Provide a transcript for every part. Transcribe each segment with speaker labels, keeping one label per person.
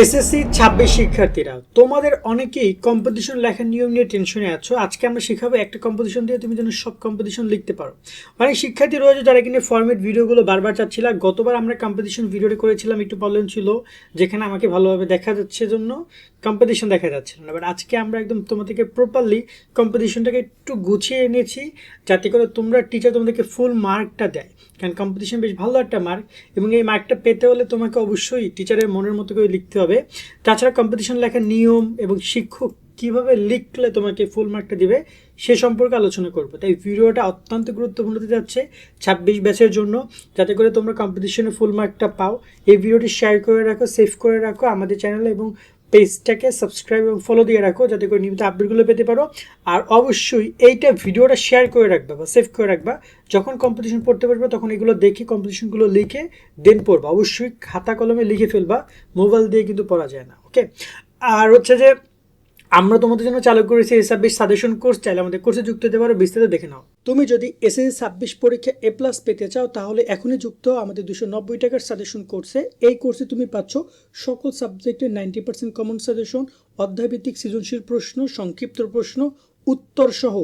Speaker 1: SSC 26 শিক্ষার্থীরা তোমাদের অনেকেই কম্পিটিশন লেখার নিয়ম নিয়ে টেনশনে আছো। আজকে আমরা শেখাবো একটা কম্পিটিশন দিয়ে তুমি যেন সব কম্পিটিশন লিখতে পারো। অনেক শিক্ষার্থী রয়েছে যারা কিনে ফরম্যাট ভিডিওগুলো বারবার চাচ্ছিল। গতবার আমরা কম্পিটিশন ভিডিওটা করেছিলাম, একটু প্রবলেম ছিল যেখানে আমাকে ভালোভাবে দেখা যাচ্ছে জন্য কম্পিটিশন দেখা যাচ্ছিল না। বাট আজকে আমরা একদম তোমাদেরকে প্রপারলি কম্পিটিশনটাকে একটু গুছিয়ে এনেছি যাতে করে তোমরা টিচার তোমাদেরকে ফুল মার্কটা দেয়, কারণ কম্পিটিশন বেশ ভালো একটা মার্ক এবং এই মার্কটা পেতে হলে তোমাকে অবশ্যই টিচারের মনের মতো করে লিখতে হবে। তাছাড়া কম্পিটিশন লেখার নিয়ম এবং শিক্ষক কিভাবে লিখলে তোমাকে ফুল মার্কটা দিবে সে সম্পর্কে আলোচনা করবো। তাই ভিডিওটা অত্যন্ত গুরুত্বপূর্ণ হতে যাচ্ছে 26 ব্যাচের জন্য, যাতে করে তোমরা কম্পিটিশনে ফুল মার্কটা পাও। এই ভিডিওটি শেয়ার করে রাখো, সেভ করে রাখো আমাদের চ্যানেলে এবং পেজটাকে সাবস্ক্রাইব এবং ফলো দিয়ে রাখো যাতে করে নিয়মিত আপডেটগুলো পেতে পারো। আর অবশ্যই এইটা ভিডিওটা শেয়ার করে রাখবা বা সেভ করে রাখবা, যখন কম্পিটিশন পড়তে পারবে তখন এগুলো দেখে কম্পিটিশনগুলো লিখে দেন পড়বা। অবশ্যই খাতা কলমে লিখে ফেলবা, মোবাইল দিয়ে কিন্তু পড়া যায় না। ওকে, আর হচ্ছে যে আমরা তোমাদের জন্য চালু করেছি এস26 সাজেশন কোর্স, চাইলে আমাদের কোর্সে যুক্ত হতে পারো, বিস্তারিত দেখে নাও। তুমি যদি এসএসসি 26 পরীক্ষা A+ পেতে চাও তাহলে এখনই যুক্ত হও আমাদের 290 টাকার সাজেশন কোর্সে। এই কোর্সে তুমি পাচ্ছ সকল সাবজেক্টের 90% কমন সাজেশন, অধ্যায়ভিত্তিক সৃজনশীল প্রশ্ন, সংক্ষিপ্ত প্রশ্ন, উত্তর সহ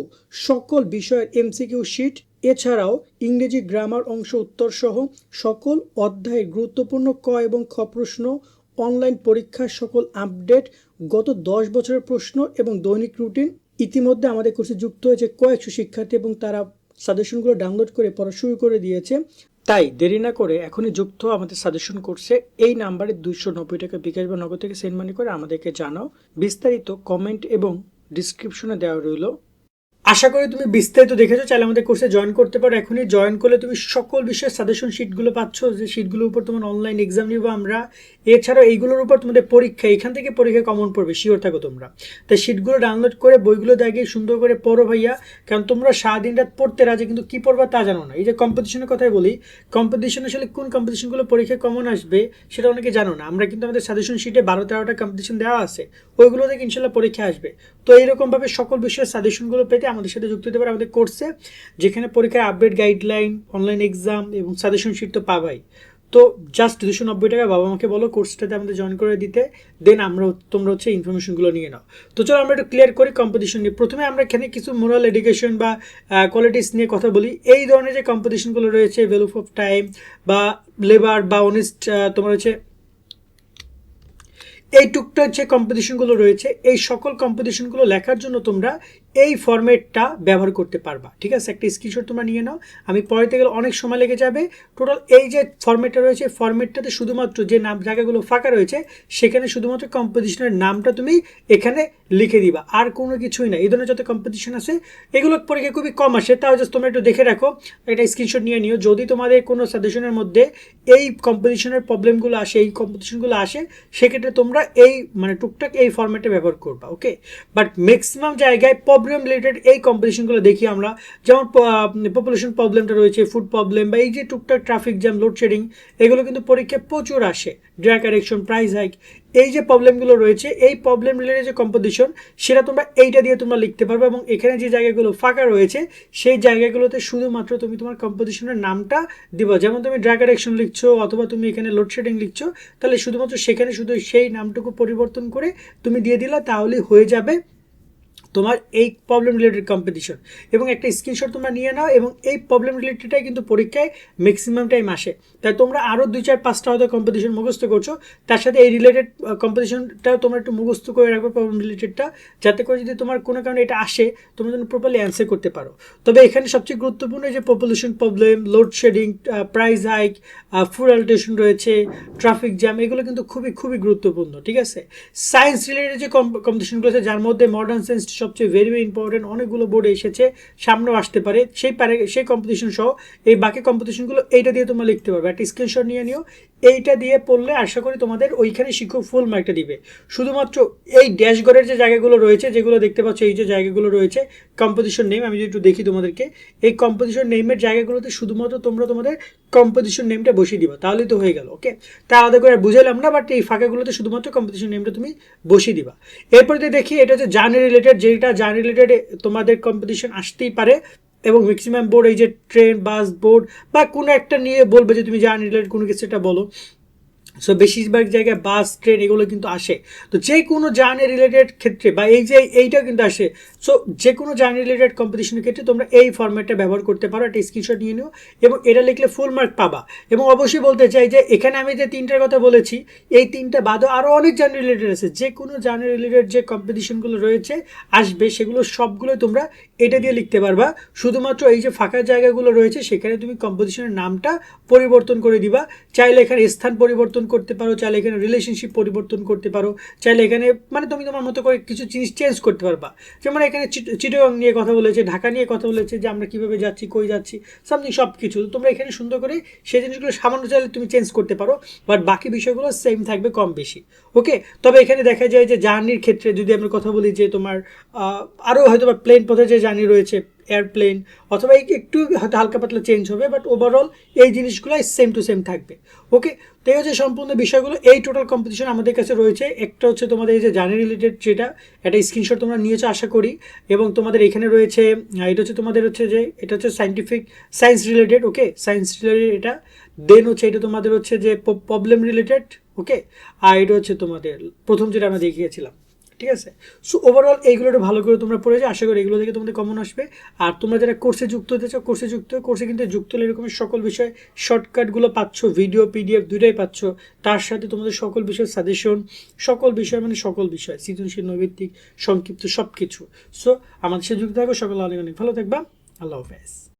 Speaker 1: সকল বিষয়ের MCQ শিট, এছাড়াও ইংরেজি গ্রামার অংশ উত্তর সহ সকল অধ্যায়ের গুরুত্বপূর্ণ ক এবং খ প্রশ্ন, অনলাইন পরীক্ষার সকল আপডেট, গত 10 বছরের প্রশ্ন এবং দৈনিক রুটিন। ইতিমধ্যে আমাদের কোর্সে যুক্ত হয়েছে কয়েকশো শিক্ষার্থী এবং তারা সাজেশনগুলো ডাউনলোড করে পড়া শুরু করে দিয়েছে। তাই দেরি না করে এখনই যুক্ত আমাদের সাজেশন কোর্সে। এই নাম্বারে 290 টাকা বিকাশ বা নগদ থেকে সেন্ড মানি করে আমাদেরকে জানাও। বিস্তারিত কমেন্ট এবং ডিসক্রিপশনে দেওয়া রইল। আশা করি তুমি বিস্তারিত দেখেছো, চাইলে আমাদের কোর্সে জয়েন করতে পারো। এখনই জয়েন করলে তুমি সকল বিষয়ের সাজেশন শিটগুলো পাচ্ছ, যে শিটগুলোর উপর তোমার অনলাইন এক্সাম নিব আমরা। এছাড়াও এইগুলোর উপর তোমাদের পরীক্ষা, এখান থেকে পরীক্ষা কমন পড়বে, শিওর থাকো তোমরা। তাই শিটগুলো ডাউনলোড করে বইগুলো দেখে সুন্দর করে পড়ো ভাইয়া, কারণ তোমরা সারাদিন রাত পড়তে রাজে কিন্তু কী পড়বা তা জানো না। এই যে কম্পিটিশনের কথাই বলি, কম্পিটিশন আসলে কোন কম্পিটিশনগুলো পরীক্ষায় কমন আসবে সেটা অনেকে জানো না। আমরা কিন্তু আমাদের সাজেশন শিটে 12-13টা কম্পিটিশন দেওয়া আছে, ওইগুলো থেকে ইনশাল্লাহ পরীক্ষা আসবে। তো এইরকমভাবে সকল বিষয়ের সাজেশনগুলো পেতে আমাদের সাথে যুক্ত হতে পারে আমাদের কোর্সে, যেখানে পরীক্ষার আপডেট, গাইডলাইন, অনলাইন এক্সাম এবং সাজেশন শিট তো পাবাই। তো জাস্ট 290 টাকা বাবা মাকে বলো কোর্সটাতে আমাদের জয়েন করে দিতে, দেন তোমরা হচ্ছে ইনফরমেশনগুলো নিয়ে নাও। তো চলো আমরা একটু ক্লিয়ার করি কম্পিটিশন নিয়ে। প্রথমে আমরা এখানে কিছু মোরাল এডুকেশন বা কোয়ালিটিস নিয়ে কথা বলি। এই ধরনের যে কম্পিটিশনগুলো রয়েছে, ভ্যালু অফ টাইম বা লেবার বা অনেস্ট, তোমার হচ্ছে এই টুকটাক যে কম্পিটিশনগুলো রয়েছে, এই সকল কম্পিটিশনগুলো লেখার জন্য তোমরা এই ফরম্যাটটা ব্যবহার করতে পারবা। ঠিক আছে, একটা স্ক্রিনশট তোমরা নিয়ে নাও, আমি পড়াতে গেলে অনেক সময় লেগে যাবে। টোটাল এই যে ফরম্যাটটা রয়েছে, ফরম্যাটটাতে শুধুমাত্র যে জায়গাগুলো ফাঁকা রয়েছে সেখানে শুধুমাত্র কম্পিটিশনের নামটা তুমি এখানে লিখে দিবা, আর কোনো কিছুই না। এই ধরনের যত কম্পিটিশন আছে এগুলো পরীক্ষা খুবই কম আসে, তাও জাস্ট তোমরা একটু দেখে রাখো, একটা স্ক্রিনশট নিয়ে নিও। যদি তোমাদের কোনো সাজেশনের মধ্যে এই কম্পিটিশনের প্রবলেমগুলো আসে, এই কম্পিটিশনগুলো আসে, সেক্ষেত্রে তোমরা এই মানে টুকটাক এই ফরম্যাটে ব্যবহার করবা। ওকে, বাট ম্যাক্সিমাম জায়গায় প্রবলেম রিলেটেড এই কম্পিটিশনগুলো দেখি আমরা, যেমন পপুলেশন প্রবলেমটা রয়েছে, ফুড প্রবলেম বা এই যে টুকটাক ট্রাফিক জ্যাম, লোডশেডিং, এগুলো কিন্তু পরীক্ষায় প্রচুর আসে। ড্রাগ অ্যাডিকশন, প্রাইস হাইক, এই যে প্রবলেমগুলো রয়েছে, এই প্রবলেম রিলেটেড যে কম্পিটিশন সেটা তোমরা এইটা দিয়ে তোমরা লিখতে পারবে। এবং এখানে যে জায়গাগুলো ফাঁকা রয়েছে সেই জায়গাগুলোতে শুধুমাত্র তুমি তোমার কম্পিটিশনের নামটা দিবা। যেমন তুমি ড্রাগ অ্যাডিকশন লিখছো অথবা তুমি এখানে লোডশেডিং লিখছো, তাহলে শুধুমাত্র সেখানে শুধু সেই নামটুকু পরিবর্তন করে তুমি দিয়ে দিলা, তাহলেই হয়ে যাবে তোমার এই প্রবলেম রিলেটেড কম্পিটিশন। এবং একটা স্ক্রিনশট তোমরা নিয়ে নাও, এবং এই প্রবলেম রিলেটেডটাই কিন্তু পরীক্ষায় ম্যাক্সিমাম টাইম আসে। তাই তোমরা আরও 2-4-5টা হয়তো কম্পিটিশন মুখস্থ করছো, তার সাথে এই রিলেটেড কম্পিটিশনটাও তোমরা একটু মুখস্থ করে রাখবে, প্রবলেম রিলেটেডটা, যাতে করে যদি তোমার কোনো কারণে এটা আসে তোমরা যেন প্রপারলি অ্যান্সার করতে পারো। তবে এখানে সবচেয়ে গুরুত্বপূর্ণ যে population problem, load shedding, price hike, food alteration রয়েছে, ট্রাফিক জ্যাম, এগুলো কিন্তু খুবই খুবই গুরুত্বপূর্ণ। ঠিক আছে, সায়েন্স রিলেটেড যে কম্পিটিশনগুলো আছে, যার মধ্যে মডার্ন সায়েন্স সবচেয়ে ভেরি ভেরি ইম্পর্টেন্ট, অনেকগুলো বোর্ডে এসেছে, সামনেও আসতে পারে, সেই কম্পিটিশন সহ এই বাকি কম্পিটিশনগুলো এইটা দিয়ে তোমরা লিখতে পারবে। একটা স্ক্রিনশট নিয়ে নিও, এইটা দিয়ে পড়লে আশা করি তোমাদের ওইখানে শিক্ষক ফুল মার্কটা দিবে। শুধুমাত্র এই ড্যাশবোর্ডের যে জায়গাগুলো রয়েছে, যেগুলো দেখতে পাচ্ছ, এই যে জায়গাগুলো রয়েছে কম্পিটিশন নেম, আমি যদি একটু দেখি তোমাদেরকে, এই কম্পিটিশন নেমের জায়গাগুলোতে শুধুমাত্র তোমরা তোমাদের কম্পিটিশন নেমটা বসিয়ে দিবা, তাহলেই তো হয়ে গেল। ওকে, তা আলাদা করে বুঝালাম না, বাট এই ফাঁকাগুলোতে শুধুমাত্র কম্পিটিশন নেমটা তুমি বসিয়ে দিবা। এরপরে দেখি এটা হচ্ছে জার্নি রিলেটেড, যেটা জার্নি রিলেটেড তোমাদের কম্পিটিশন আসতেই পারে, এবং ম্যাক্সিমাম বোর্ড এই যে ট্রেন, বাস, বোর্ড বা কোনো একটা নিয়ে বলবে যে তুমি জার্নি রিলেটেড কোনো কিছু একটা বলো। সো বেশিরভাগ জায়গায় বাস ট্রেন এগুলো কিন্তু আসে। তো যে কোনো জার্নি রিলেটেড ক্ষেত্রে বা এই যে এইটা কিন্তু আসে, সো যে কোনো জার্নি রিলেটেড কম্পিটিশনের ক্ষেত্রে তোমরা এই ফরম্যাটটা ব্যবহার করতে পারো। একটা স্ক্রিনশট নিয়ে নিও এবং এটা লিখলে ফুল মার্ক পাবা। এবং অবশ্যই বলতে চাই যে এখানে আমি যে তিনটার কথা বলেছি, এই তিনটা বাদও আরও অনেক জার্নি রিলেটেড আছে। যে কোনো জার্নি রিলেটেড যে কম্পিটিশনগুলো রয়েছে আসবে, সেগুলো সবগুলো তোমরা এটা দিয়ে লিখতে পারবা। শুধুমাত্র এই যে ফাঁকা জায়গাগুলো রয়েছে সেখানে তুমি কম্পিটিশনের নামটা পরিবর্তন করে দিবা। চাইলে এখানে স্থান পরিবর্তন করতে পারো, চাইলে এখানে রিলেশনশিপ পরিবর্তন করতে পারো, চাইলে এখানে মানে তুমি তোমার মতো করে কিছু জিনিস চেঞ্জ করতে পারবা। যেমন এখানে চিটাগং নিয়ে কথা বলেছে, ঢাকা নিয়ে কথা বলেছে, যে আমরা কীভাবে যাচ্ছি, কই যাচ্ছি, সামথিং সব কিছু তোমরা এখানে সুন্দর করে সেই জিনিসগুলো সামান্য চাইলে তুমি চেঞ্জ করতে পারো, বাট বাকি বিষয়গুলো সেম থাকবে কম বেশি। ওকে, তবে এখানে দেখা যায় যে জার্নির ক্ষেত্রে যদি আমরা কথা বলি যে তোমার আরও হয়তো বা প্লেন পথে যে জার্নি রয়েছে, এয়ারপ্লেন অথবা একটু হয়তো হালকা পাতলা চেঞ্জ হবে, বাট ওভারঅল এই জিনিসগুলো সেম টু সেম থাকবে। ওকে, তো এই হচ্ছে সম্পূর্ণ বিষয়গুলো। এই টোটাল কম্পিটিশন আমাদের কাছে রয়েছে। একটা হচ্ছে তোমাদের এই যে জার্নি রিলেটেড, যেটা একটা স্ক্রিনশট তোমরা নিয়েছো আশা করি, এবং তোমাদের এখানে রয়েছে এটা হচ্ছে তোমাদের হচ্ছে যে এটা হচ্ছে সায়েন্স রিলেটেড। ওকে, সায়েন্স রিলেটেড এটা। দেন হচ্ছে এটা তোমাদের হচ্ছে যে প্রবলেম রিলেটেড। ওকে, আর এটা হচ্ছে তোমাদের প্রথম যেটা আমরা দেখিয়েছিলাম। ঠিক আছে, সো ওভারঅল এইগুলো একটু ভালো করে তোমরা পড়ে যাও, আশা করি এগুলো থেকে তোমাদের কমন আসবে। আর তোমরা যারা কোর্সে যুক্ত হতে চাও, কোর্সে কিন্তু যুক্ত হলে এরকমের সকল বিষয় শর্টকাটগুলো পাচ্ছ, ভিডিও পিডিএফ দুইটাই পাচ্ছ। তার সাথে তোমাদের সকল বিষয় সাজেশন, সকল বিষয় সৃজনশীল, নৈবিত্তিক, সংক্ষিপ্ত সব কিছু। সো আমাদের সাথে যুক্ত থাকো, সকল অনেক অনেক ভালো থাকবা। আল্লাহ হাফেজ।